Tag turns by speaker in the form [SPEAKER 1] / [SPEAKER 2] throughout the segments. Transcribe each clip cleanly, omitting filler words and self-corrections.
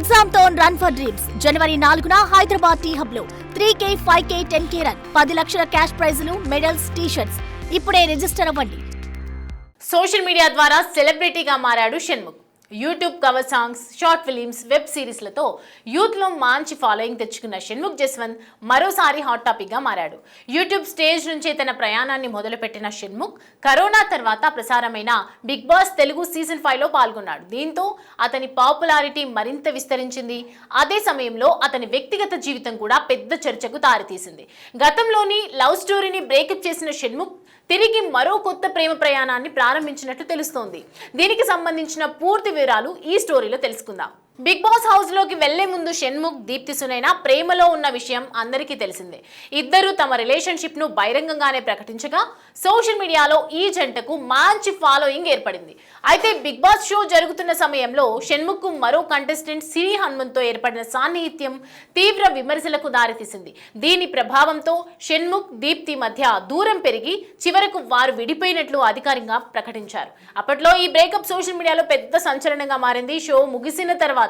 [SPEAKER 1] Exam తో run for dreams జనవరి 4న హైదరాబాద్ టీ హబ్ లో 3K, 5K, 10K రన్ 10 లక్షల క్యాష్ ప్రైజులు, మెడల్స్, టీ-షర్ట్స్. ఇప్పుడే రిజిస్టర్ అవ్వండి.
[SPEAKER 2] సోషల్ మీడియా ద్వారా సెలబ్రిటీగా మారాడు Shanmukh. YouTube cover songs, short films, web సిరీస్లతో యూత్లో మంచి ఫాలోయింగ్ తెచ్చుకున్న షణ్ముఖ్ జస్వంత్ మరోసారి హాట్ టాపిక్గా మారాడు. యూట్యూబ్ స్టేజ్ నుంచే తన ప్రయాణాన్ని మొదలుపెట్టిన షణ్ముఖ్ కరోనా తర్వాత ప్రసారమైన బిగ్ బాస్ తెలుగు సీజన్ 5లో పాల్గొన్నాడు. దీంతో అతని పాపులారిటీ మరింత విస్తరించింది. అదే సమయంలో అతని వ్యక్తిగత జీవితం కూడా పెద్ద చర్చకు దారితీసింది. గతంలోని లవ్ స్టోరీని బ్రేకప్ చేసిన షణ్ముఖ్ తిరిగి మరో కొత్త ప్రేమ ప్రయాణాన్ని ప్రారంభించినట్లు తెలుస్తోంది. దీనికి సంబంధించిన పూర్తి వివరాలు ఈ స్టోరీలో తెలుసుకుందాం. బిగ్ బాస్ హౌస్ లోకి వెళ్లే ముందు షణ్ముఖ్, దీప్తి సునైనా ప్రేమలో ఉన్న విషయం అందరికీ తెలిసిందే. ఇద్దరు తమ రిలేషన్షిప్ ను బహిరంగంగానే ప్రకటించగా సోషల్ మీడియాలో ఈ జంటకు మంచి ఫాలోయింగ్ ఏర్పడింది. అయితే బిగ్ బాస్ షో జరుగుతున్న సమయంలో షణ్ముఖ్ కు మరో కంటెస్టెంట్ సిరి హనుమంత్తో ఏర్పడిన సాన్నిహిత్యం తీవ్ర విమర్శలకు దారితీసింది. దీని ప్రభావంతో షణ్ముఖ్, దీప్తి మధ్య దూరం పెరిగి చివరకు వారు విడిపోయినట్లు అధికారికంగా ప్రకటించారు. అప్పట్లో ఈ బ్రేకప్ సోషల్ మీడియాలో పెద్ద సంచలనంగా మారింది. షో ముగిసిన తర్వాత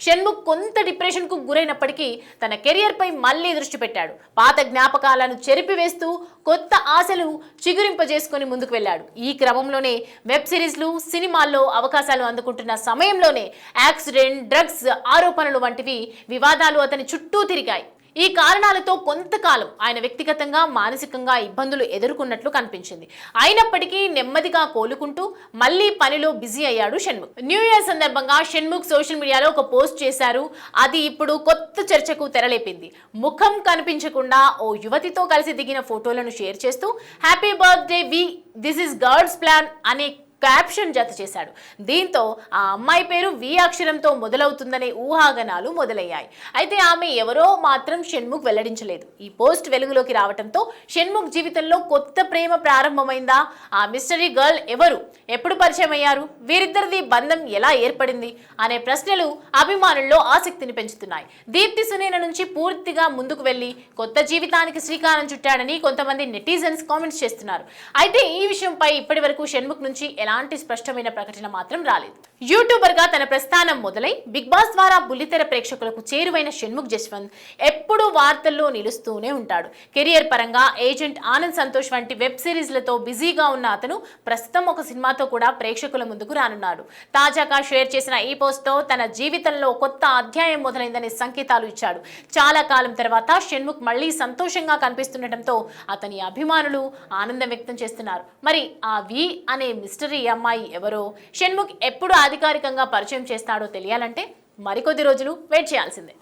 [SPEAKER 2] షణ్ముఖ్ కొంత డిప్రెషన్ కు గురైనప్పటికీ తన కెరియర్ పై మళ్లీ దృష్టి పెట్టాడు. పాత జ్ఞాపకాలను చెరిపివేస్తూ కొత్త ఆశలు చిగురింపజేసుకుని ముందుకు వెళ్ళాడు. ఈ క్రమంలోనే వెబ్ సిరీస్లు, సినిమాల్లో అవకాశాలు అందుకుంటున్న సమయంలోనే యాక్సిడెంట్, డ్రగ్స్ ఆరోపణలు వంటివి వివాదాలు అతని చుట్టూ తిరిగాయి. ఈ కారణాలతో కొంతకాలం ఆయన వ్యక్తిగతంగా, మానసికంగా ఇబ్బందులు ఎదుర్కొన్నట్లు కనిపించింది. అయినప్పటికీ నెమ్మదిగా కోలుకుంటూ మళ్లీ పనిలో బిజీ అయ్యాడు షణ్ముఖ్. న్యూ ఇయర్ సందర్భంగా షణ్ముఖ్ సోషల్ మీడియాలో ఒక పోస్ట్ చేశారు. అది ఇప్పుడు కొత్త చర్చకు తెరలేపింది. ముఖం కనిపించకుండా ఓ యువతితో కలిసి దిగిన ఫోటోలను షేర్ చేస్తూ హ్యాపీ బర్త్డే వి, దిస్ ఇస్ గాడ్స్ ప్లాన్ అనే క్యాప్షన్ జత చేశాడు. దీంతో ఆ అమ్మాయి పేరు వి అక్షరంతో మొదలవుతుందనే ఊహాగానాలు మొదలయ్యాయి. అయితే ఆమె ఎవరో మాత్రం షణ్ముఖ్ వెల్లడించలేదు. ఈ పోస్ట్ వెలుగులోకి రావడంతో షణ్ముఖ్ జీవితంలో కొత్త ప్రేమ ప్రారంభమైందా? ఆ మిస్టరీ గర్ల్ ఎవరు? ఎప్పుడు పరిచయం అయ్యారు? వీరిద్దరిది బంధం ఎలా ఏర్పడింది? అనే ప్రశ్నలు అభిమానుల్లో ఆసక్తిని పెంచుతున్నాయి. దీప్తి సునైన నుంచి పూర్తిగా ముందుకు వెళ్లి కొత్త జీవితానికి శ్రీకారం చుట్టాడని కొంతమంది నెటిజన్స్ కామెంట్స్ చేస్తున్నారు. అయితే ఈ విషయంపై ఇప్పటి వరకు షణ్ముఖ్ నుంచి ఎలాంటి స్పష్టమైన ప్రకటన మాత్రం రాలేదు. యూట్యూబర్ గా తన ప్రస్థానం మొదలై బిగ్ బాస్ ద్వారా బుల్లితెర ప్రేక్షకులకు చేరువైన షణ్ముఖ్ జస్వంత్ ఎప్పుడూ వార్తల్లో నిలుస్తూనే ఉంటాడు. కెరియర్ పరంగా ఏజెంట్ ఆనంద్ సంతోష్ వంటి వెబ్ సిరీస్లతో బిజీగా ఉన్న అతను ప్రస్తుతం ఒక సినిమాతో కూడా ప్రేక్షకుల ముందుకు రానున్నాడు. తాజాగా షేర్ చేసిన ఈ పోస్ట్ తో తన జీవితంలో కొత్త అధ్యాయం మొదలైందనే సంకేతాలు ఇచ్చాడు. చాలా కాలం తర్వాత షణ్ముఖ్ మళ్లీ సంతోషంగా కనిపిస్తుండటంతో అతని అభిమానులు ఆనందం వ్యక్తం చేస్తున్నారు. మరి ఆ వి అనే మిస్టరీ అమ్మాయి ఎవరో, షణ్ముఖ్ ఎప్పుడు అధికారికంగా పరిచయం చేస్తాడో తెలియాలంటే మరికొద్ది రోజులు వెయిట్ చేయాల్సిందే.